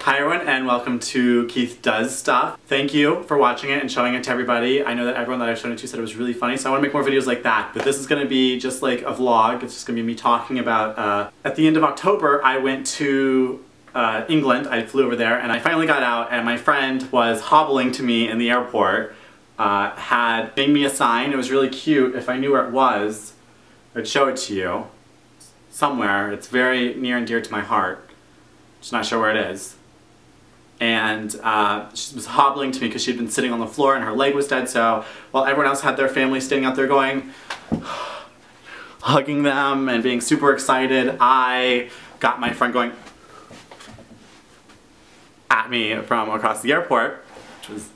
Hi everyone and welcome to Keith Does Stuff. Thank you for watching it and showing it to everybody. I know that everyone that I've shown it to said it was really funny, so I want to make more videos like that. But this is going to be just like a vlog. It's just going to be me talking about, at the end of October I went to England. I flew over there and I finally got out and my friend was hobbling to me in the airport. Had made me a sign. It was really cute. If I knew where it was, I'd show it to you. Somewhere. It's very near and dear to my heart. Just not sure where it is. And she was hobbling to me because she'd been sitting on the floor and her leg was dead, so while everyone else had their family standing out there going, hugging them and being super excited, I got my friend going at me from across the airport, which was...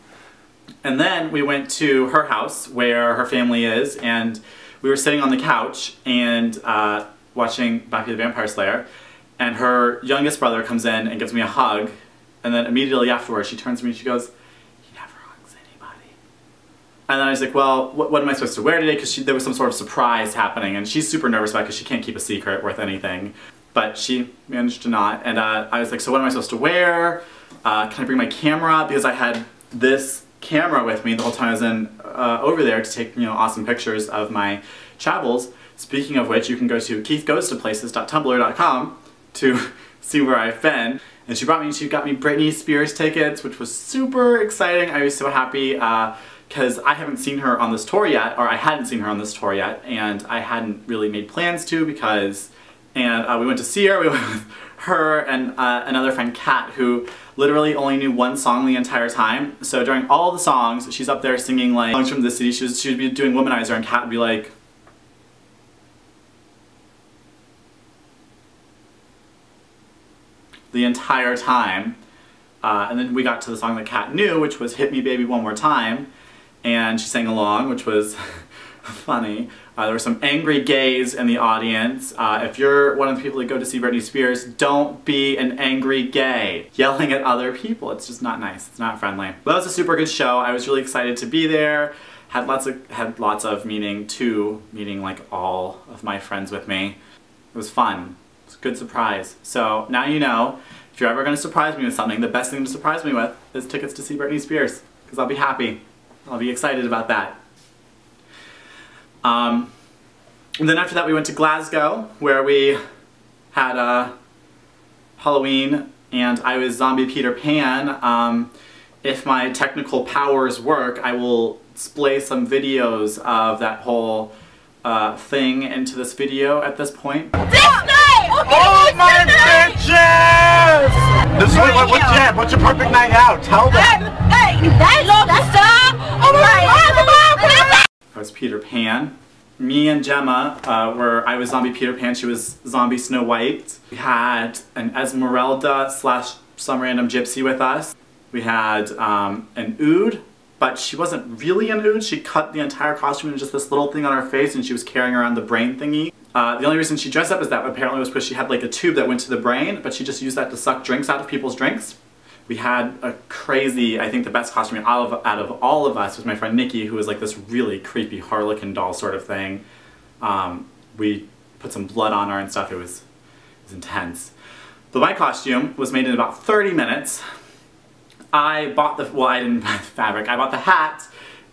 And then we went to her house where her family is, and we were sitting on the couch and watching Buffy the Vampire Slayer, and her youngest brother comes in and gives me a hug. And then immediately afterwards she turns to me and she goes, "He never hugs anybody." And then I was like, well, what am I supposed to wear today? Because there was some sort of surprise happening and she's super nervous about it because she can't keep a secret worth anything. But she managed to not. And I was like, so what am I supposed to wear? Can I bring my camera? Because I had this camera with me the whole time I was over there to take, you know, awesome pictures of my travels. Speaking of which, you can go to keithgoestoplaces.tumblr.com to see where I've been. And she got me Britney Spears tickets, which was super exciting. I was so happy because I haven't seen her on this tour yet, or I hadn't seen her on this tour yet, and I hadn't really made plans to because, and we went to see her. We went with her and another friend, Kat, who literally only knew one song the entire time. So during all the songs, she's up there singing like songs from the city. She would be doing Womanizer, and Kat would be like, the entire time. And then we got to the song that Kat knew, which was Hit Me Baby One More Time, and she sang along, which was funny. There were some angry gays in the audience. If you're one of the people that go to see Britney Spears, don't be an angry gay yelling at other people. It's just not nice. It's not friendly. But that was a super good show. I was really excited to be there. Had lots of meaning like all of my friends with me. It was fun. It's a good surprise. So now you know, if you're ever going to surprise me with something, the best thing to surprise me with is tickets to see Britney Spears. Because I'll be happy. I'll be excited about that. And then after that we went to Glasgow, where we had Halloween, and I was Zombie Peter Pan. If my technical powers work, I will splay some videos of that whole thing into this video at this point. Oh my bitches! This is what's your perfect night out? Tell them. I was Peter Pan. Me and Gemma I was Zombie Peter Pan, she was Zombie Snow White. We had an Esmeralda / some random gypsy with us. We had an Ood, but she wasn't really an Ood. She cut the entire costume into just this little thing on her face and she was carrying around the brain thingy. The only reason she dressed up as that apparently was because she had like a tube that went to the brain, but she just used that to suck drinks out of people's drinks. We had a crazy, I think the best costume out of all of us was my friend Nikki, who was like this really creepy Harlequin doll sort of thing. We put some blood on her and stuff. It was intense. But my costume was made in about 30 minutes. I bought the, well, I didn't buy the fabric. I bought the hat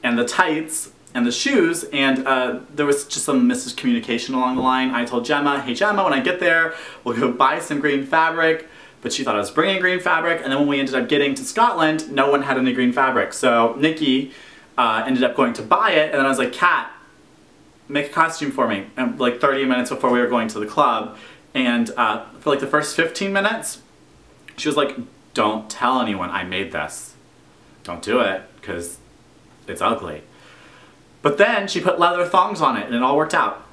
and the tights and the shoes, and there was just some miscommunication along the line. I told Gemma, hey Gemma, when I get there, we'll go buy some green fabric, but she thought I was bringing green fabric, and then when we ended up getting to Scotland, no one had any green fabric. So Nikki ended up going to buy it, and then I was like, Kat, make a costume for me, and like 30 minutes before we were going to the club, and for like the first 15 minutes, she was like, don't tell anyone I made this. Don't do it, because it's ugly. But then she put leather thongs on it and it all worked out.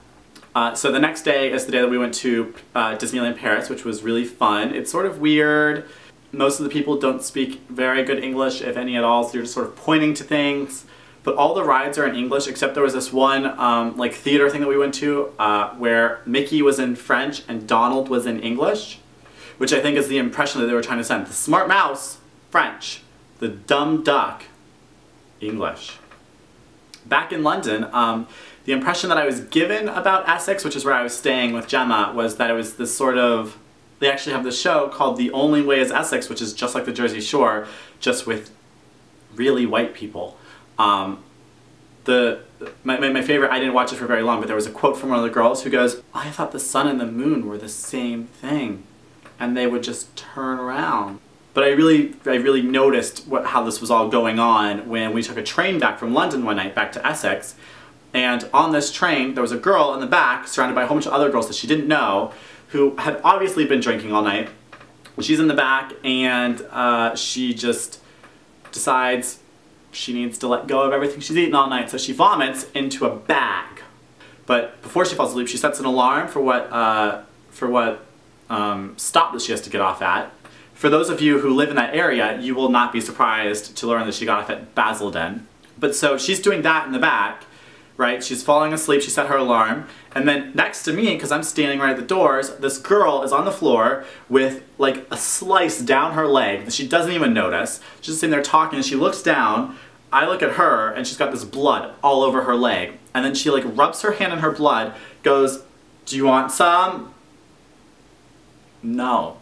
So the next day is the day that we went to Disneyland Paris, which was really fun. It's sort of weird. Most of the people don't speak very good English, if any at all, so you're just sort of pointing to things. But all the rides are in English, except there was this one like theater thing that we went to where Mickey was in French and Donald was in English, which I think is the impression that they were trying to send. The smart mouse, French. The dumb duck, English. Back in London, the impression that I was given about Essex, which is where I was staying with Gemma, was that it was this sort of they actually have this show called The Only Way is Essex, which is just like the Jersey Shore, just with really white people. My favorite, I didn't watch it for very long, but there was a quote from one of the girls who goes, "I thought the sun and the moon were the same thing, and they would just turn around." But I really noticed how this was all going on when we took a train back from London one night back to Essex. And on this train, there was a girl in the back, surrounded by a whole bunch of other girls that she didn't know, who had obviously been drinking all night. She's in the back, and she just decides she needs to let go of everything she's eaten all night, so she vomits into a bag. But before she falls asleep, she sets an alarm for what stop that she has to get off at. For those of you who live in that area, you will not be surprised to learn that she got off at Basildon. But so she's doing that in the back, right? She's falling asleep, she set her alarm, and then next to me, because I'm standing right at the doors, this girl is on the floor with like a slice down her leg that she doesn't even notice. She's just sitting there talking, and she looks down, I look at her, and she's got this blood all over her leg. And then she like rubs her hand in her blood, goes, "Do you want some?" No,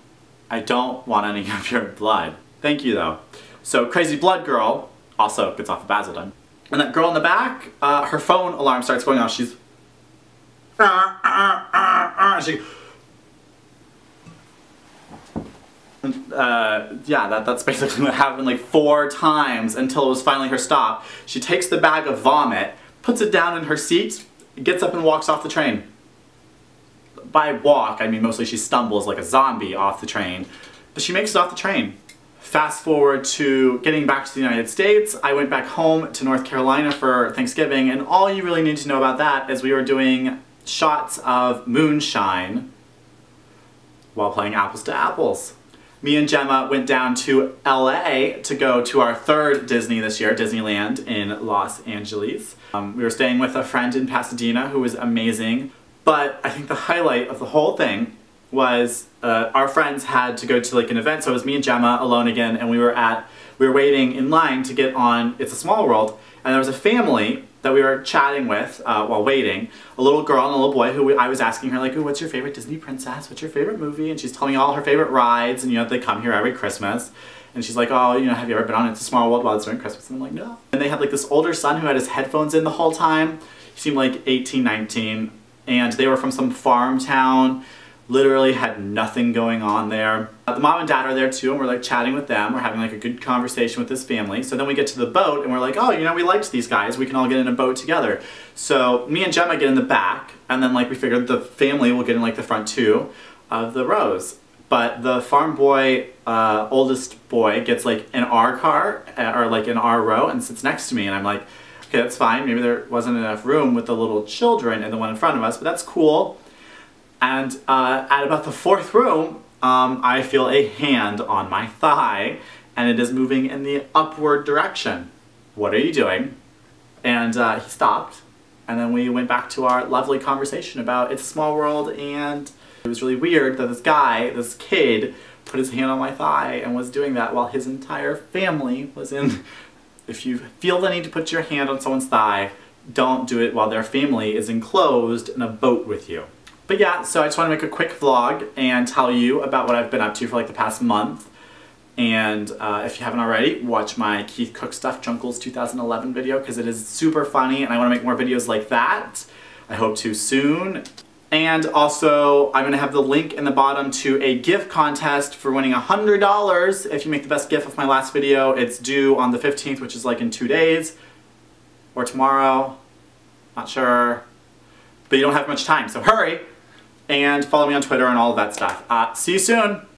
I don't want any of your blood. Thank you though. So Crazy Blood Girl also gets off of Basildon. And that girl in the back, her phone alarm starts going off. She's yeah, that's basically what happened like 4 times until it was finally her stop. She takes the bag of vomit, puts it down in her seat, gets up and walks off the train. By walk, I mean mostly she stumbles like a zombie off the train, but she makes it off the train. Fast forward to getting back to the United States, I went back home to North Carolina for Thanksgiving, and all you really need to know about that is we were doing shots of moonshine while playing apples to apples. Me and Gemma went down to LA to go to our 3rd Disney this year, Disneyland in Los Angeles. We were staying with a friend in Pasadena who was amazing, but I think the highlight of the whole thing was our friends had to go to like an event, so it was me and Gemma alone again, and we were waiting in line to get on It's a Small World, and there was a family that we were chatting with while waiting, a little girl and a little boy who I was asking her like, "Ooh, what's your favorite Disney princess? What's your favorite movie?" And she's telling me all her favorite rides, and you know, they come here every Christmas. And she's like, "Oh, you know, have you ever been on It's a Small World while it's during Christmas?" And I'm like, "No." And they had like this older son who had his headphones in the whole time. He seemed like 18, 19, and they were from some farm town. Literally had nothing going on there. The mom and dad are there too, and we're like chatting with them. We're having like a good conversation with this family. So then we get to the boat and we're like, "Oh, you know, we liked these guys. We can all get in a boat together." So me and Gemma get in the back, and then like we figured the family will get in like the front 2 of the rows. But the farm boy, oldest boy, gets like in our car, or like in our row, and sits next to me, and I'm like, okay, that's fine. Maybe there wasn't enough room with the little children and the one in front of us, but that's cool. And at about the 4th room, I feel a hand on my thigh, and it is moving in the upward direction. "What are you doing?" And he stopped, and then we went back to our lovely conversation about It's a Small World, and it was really weird that this kid, put his hand on my thigh and was doing that while his entire family was in. If you feel the need to put your hand on someone's thigh, don't do it while their family is enclosed in a boat with you. But yeah, so I just want to make a quick vlog and tell you about what I've been up to for like the past month. And if you haven't already, watch my Keith Cook Stuff Junkles 2011 video, because it is super funny and I want to make more videos like that. I hope to soon. And also, I'm going to have the link in the bottom to a gift contest for winning $100 if you make the best gift of my last video. It's due on the 15th, which is like in 2 days. Or tomorrow. Not sure. But you don't have much time, so hurry! And follow me on Twitter and all of that stuff. See you soon!